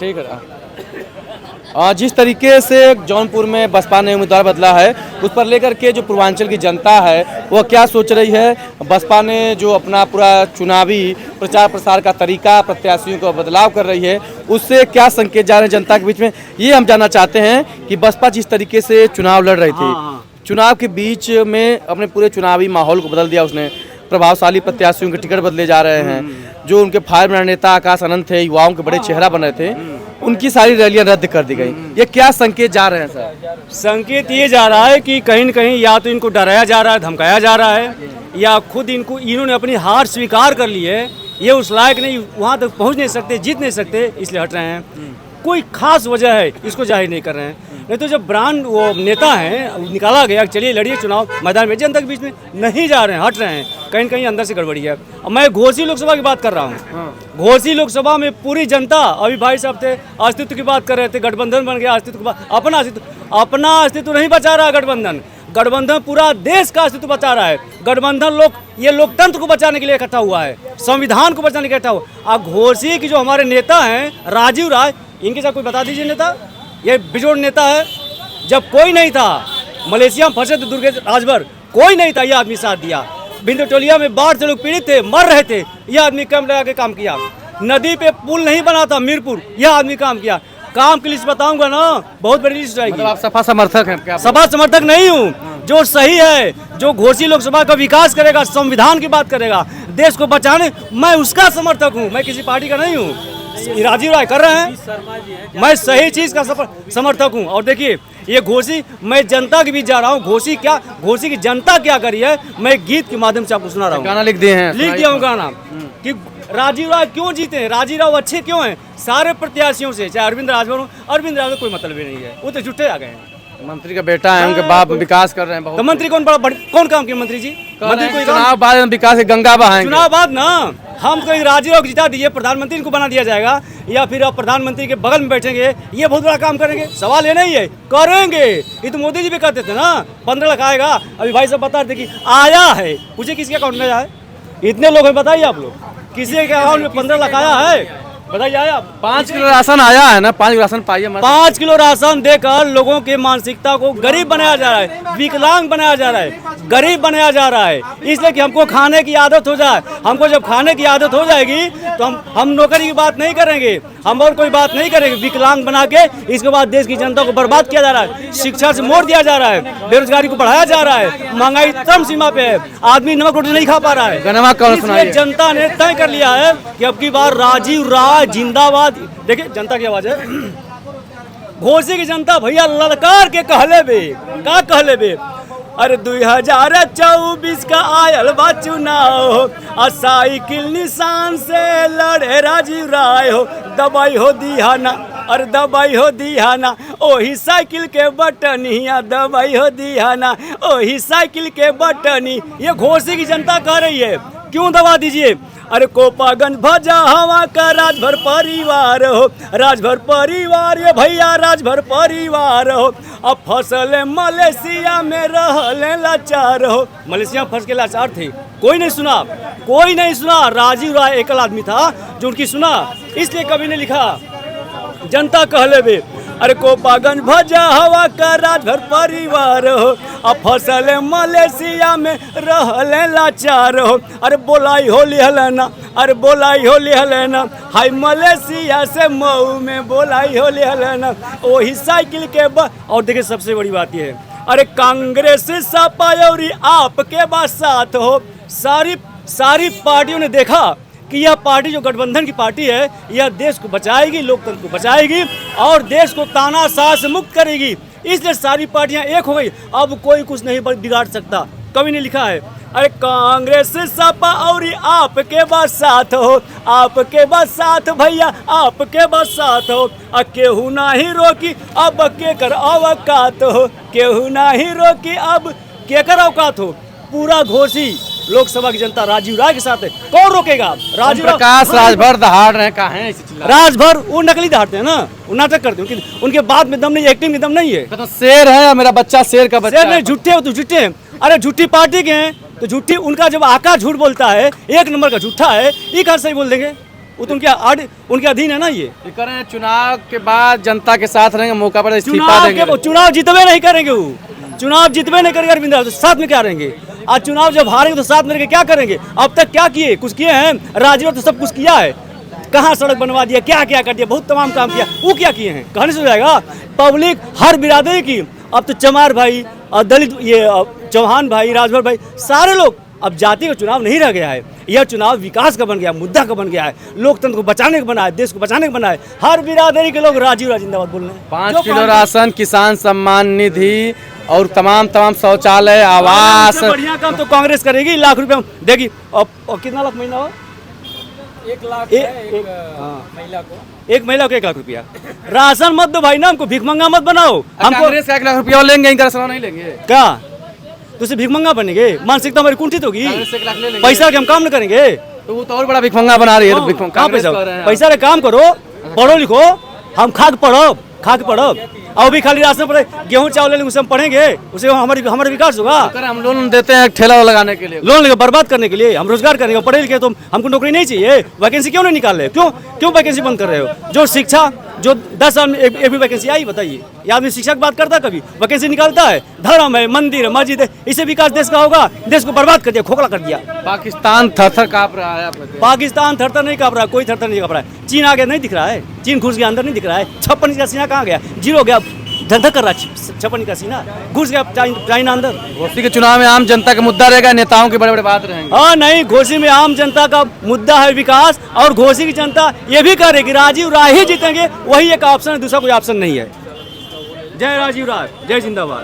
ठीक है। जिस तरीके से जौनपुर में बसपा ने उम्मीदवार बदला है, उस पर लेकर के जो पूर्वांचल की जनता है वह क्या सोच रही है? बसपा ने जो अपना पूरा चुनावी प्रचार प्रसार का तरीका, प्रत्याशियों को बदलाव कर रही है, उससे क्या संकेत जा रहे हैं जनता के बीच में, ये हम जानना चाहते हैं कि बसपा जिस तरीके से चुनाव लड़ रही थी, चुनाव के बीच में अपने पूरे चुनावी माहौल को बदल दिया उसने। प्रभावशाली प्रत्याशियों के टिकट बदले जा रहे हैं। जो उनके फायर ब्रांड नेता आकाश अनंत थे, युवाओं के बड़े चेहरा बन रहे थे, उनकी सारी रैलियां रद्द कर दी गई। ये क्या संकेत जा रहे हैं सर? संकेत ये जा रहा है कि कहीं न कहीं या तो इनको डराया जा रहा है, धमकाया जा रहा है, या खुद इन्होंने अपनी हार स्वीकार कर ली है। ये उस लायक नहीं, वहाँ तक पहुँच नहीं सकते, जीत नहीं सकते, इसलिए हट रहे हैं। कोई खास वजह है इसको जाहिर नहीं कर रहे हैं। नहीं तो जब ब्रांड वो नेता हैं निकाला गया, चलिए लड़िए चुनाव मैदान में, जनता के बीच में नहीं जा रहे हैं, हट रहे हैं, कहीं न कहीं अंदर से गड़बड़ी है। मैं घोसी लोकसभा की बात कर रहा हूँ। घोसी लोकसभा में पूरी जनता, अभी भाई साहब थे, अस्तित्व की बात कर रहे थे, गठबंधन बन गया, अस्तित्व की बात, अपना अस्तित्व नहीं बचा रहा गठबंधन पूरा देश का अस्तित्व बचा रहा है। गठबंधन ये लोकतंत्र को बचाने के लिए इकट्ठा हुआ है, संविधान को बचाने के लिए इकट्ठा हुआ। अब घोसी की जो हमारे नेता हैं राजीव राय, इनके साथ कोई बता दीजिए नेता, ये बिजोड़ नेता है। जब कोई नहीं था, मलेशिया में फंसे थे दुर्गेश राजभर, कोई नहीं था, यह आदमी साथ दिया। बिंदुटोलिया में बाढ़ से लोग पीड़ित थे, मर रहे थे, यह आदमी कैंप लगा के काम किया। नदी पे पुल नहीं बना था मीरपुर, यह आदमी काम किया। काम की लिस्ट बताऊंगा ना, बहुत बड़ी लिस्ट आएगी। मतलब आप सपा समर्थक हैं क्या? सपा समर्थक नहीं हूँ। जो सही है, जो घोसी लोकसभा का विकास करेगा, संविधान की बात करेगा, देश को बचाने, मैं उसका समर्थक हूँ, मैं किसी पार्टी का नहीं हूँ। राजीव राय कर रहे हैं, मैं सही चीज का समर्थक हूं। और देखिए ये घोसी, मैं जनता के बीच जा रहा हूं। घोसी की जनता क्या करी है, मैं गीत के माध्यम से आपको सुना रहा हूँ। गाना लिख दिया हूँ गाना कि राजीव राय क्यों जीते हैं, राजीव राय अच्छे क्यों हैं। सारे प्रत्याशियों से, चाहे अरविंद राजभर हो, अरविंद राजभर कोई मतलब ही नहीं है, वो तो झूठे आ गए हैं। मंत्री का बेटा है, उनके बाप विकास कर रहे हैं बहुत। तो मंत्री कौन काम किया मंत्री जी? मंत्री कोई चुनाव बाद विकास गंगा बहाएंगे। चुनाव बाद ना, हम कोई राजीव राय को जिता दीजिए, प्रधानमंत्री इनको बना दिया जाएगा, या फिर आप प्रधानमंत्री के बगल में बैठेंगे, ये बहुत बड़ा काम करेंगे। सवाल ये नहीं है, करेंगे। ये तो मोदी जी भी कहते थे ना, 15 लाख आएगा। अभी भाई साहब बता रहे थे कि आया है, पूछे किसके अकाउंट में आया है? इतने लोग हैं, बताइए आप लोग, किसी के अकाउंट में 15 लाख आया है? बताइए आया? 5 किलो राशन आया है ना, 5 किलो राशन पाइए। 5 किलो राशन देकर लोगों के मानसिकता को गरीब बनाया जा रहा है, विकलांग बनाया जा रहा है, गरीब बनाया जा रहा है, इसलिए कि हमको खाने की आदत हो जाए। हमको जब खाने की आदत हो जाएगी तो हम नौकरी की बात नहीं करेंगे, हम और कोई बात नहीं करेंगे। विकलांग बना के इसके बाद देश की जनता को बर्बाद किया जा रहा है, शिक्षा से मोड़ दिया जा रहा है, बेरोजगारी को बढ़ाया जा रहा है, महंगाई चरम सीमा पे है, आदमी नमक रोटी नहीं खा पा रहा है। जनता ने तय कर लिया है कि अब की बार राजीव राय जिंदाबाद। देखिए जनता की आवाज है। घोसी की जनता भैया ललकार के कहले बे, का कहले बे, अरे 2024 का आयल बा चुनाव, साइकिल निशान से लड़े राजीव राय हो, दबाई हो दिहाना, अरे दबाई हो दिहाना, ओही साइकिल के बटनिया, दबाई हो दिहाना, ओही साइकिल के बटनी। ये घोसी की जनता कह रही है, क्यों दबा दीजिए? अरे कोपागंज भजा हवा का राजभर परिवार हो, राजभर परिवार, ये भैया राजभर परिवार हो। अब फसल मलेशिया में रहले लाचार हो। मलेशिया में फंस के लाचार थे, कोई नहीं सुना। राजीव राय एकल आदमी था जो उनकी सुना, इसलिए कभी नहीं लिखा। जनता कहले बे, अरे कोपागंज भजा हवा का राजभर परिवार हो, अब फसल मलेशिया में रहले लाचार हो। अरे बोलाई होली हलेना, अरे बोलाई होली हलेना, हाय मलेशिया से मऊ में बोलाई होली हलेना, वही साइकिल के और देखिए सबसे बड़ी बात यह है, अरे कांग्रेस सपा और आपके बाद साथ हो। सारी पार्टियों ने देखा कि यह पार्टी जो गठबंधन की पार्टी है, यह देश को बचाएगी, लोकतंत्र को बचाएगी और देश को तानाशाह से मुक्त करेगी, इसलिए सारी पार्टियां एक हो गई। अब कोई कुछ नहीं बिगाड़ सकता, कभी नहीं लिखा है। अरे कांग्रेस सपा और आपके बाद साथ हो, आपके बाद साथ भैया, आपके बाद साथ हो। केहू नहीं रोकी अब के कर अवकात हो, केहू नहीं रोकी अब के कर अवकात हो। पूरा घोसी लोकसभा की जनता राजीव राय के साथ है, कौन रोकेगा? राजीव प्रकाश राजभर दहाड़ रहे कहाँ हैं? राजभर वो नकली दहाड़ते हैं ना, वो नाटक करते हैं, उनके बाद में दम नहीं, एक्टिंग में दम नहीं है। तो शेर है मेरा बच्चा, शेर का बच्चा। शेर नहीं, झूठे हो तो झूठे हैं। अरे झूठी पार्टी के हैं तो झूठी, उनका जब आका झूठ बोलता है, 1 नंबर का झूठा है, ये कहाँ सही बोल देंगे? वो तो उनके अधीन है ना। ये कह रहे हैं चुनाव के बाद जनता के साथ रहेंगे, मौका पर इस्तीफा देंगे। चुनाव जितवे नहीं करेंगे, वो चुनाव जितवे नहीं करेंगे अरविंद तो साथ में क्या रहेंगे। आज चुनाव जब हारेंगे तो साथ में रह के क्या करेंगे। अब तक क्या किए, कुछ किए हैं, राजीव तो सब कुछ किया है, कहाँ सड़क बनवा दिया, क्या क्या कर दिया, बहुत तमाम काम किया, वो क्या किए हैं कहने से हो जाएगा। पब्लिक हर बिरादरी की, अब तो चमार भाई और दलित, ये चौहान भाई, राजभर भाई, सारे लोग, अब जाति का चुनाव नहीं रह गया है। यह चुनाव विकास का बन गया, मुद्दा का बन गया है, लोकतंत्र को बचाने का बना है, देश को बचाने का बना है। हर बिरादरी के लोग राजीव जिंदाबाद बोल रहे हैं। 5 किलो राशन, किसान सम्मान निधि और तमाम शौचालय, आवास, बढ़िया काम तो कांग्रेस करेगी, लाख रुपया देगी। और कितना लाख महीना हो, 1 लाख महिला को, एक महिला को 1 लाख रुपया। राशन मत दो भाई ना, हमको भिखमंगा मत बनाओ। हमको कांग्रेस का 1 लाख रुपया लेंगे, इनका राशन नहीं लेंगे क्या तो उसे भिखमंगा बनेंगे, मानसिकता हमारी कुंठित होगी। कांग्रेस 1 लाख ले लेंगे। पैसा के हम काम न करेंगे तो वो तो और बड़ा भिखमंगा बना रही है। तो कहाँ कांग्रेस कह रहे हैं। पैसा रे काम करो, पढ़ो लिखो, हम खा के पढ़ो। और भी खाली राशन पर गेहूं चावल लेंगे, उसे हम पढ़ेंगे, उसे हमारा विकास होगा। तो हम लोन देते हैं ठेला लगाने के लिए, लोन लेकर बर्बाद करने के लिए, हम रोजगार करेंगे, पढ़े लिखे तो हमको नौकरी नहीं चाहिए। वैकेंसी क्यों नहीं निकाल रहे, क्यों वैकेंसी बंद कर रहे हो। जो शिक्षा, जो 10 साल में एक भी वैकेंसी आई, बताइए। ये आदमी शिक्षा की बात करता है, कभी वैकेंसी निकालता है। धर्म है, मंदिर है, मस्जिद है, इससे विकास देश का होगा। देश को बर्बाद कर दिया, खोखला कर दिया। पाकिस्तान थर-थर कांप रहा है। पाकिस्तान थरथर नहीं काँप रहा, कोई थरथर नहीं काँप रहा है। चीन आगे नहीं दिख रहा है, चीन घुस गया अंदर, नहीं दिख रहा है। 56 का सीना कहाँ गया, 0 गया, धक कर रहा है 56 का सीना, घुस गया चाइना अंदर। घोसी के चुनाव में आम जनता का मुद्दा रहेगा, नेताओं के बड़े बड़े बात रहेंगे। हाँ नहीं, घोसी में आम जनता का मुद्दा है विकास, और घोसी की जनता ये भी कह रही कि राजीव राय ही जीतेंगे, वही एक ऑप्शन है, दूसरा कोई ऑप्शन नहीं है। जय राजीव राय, जय जिंदाबाद।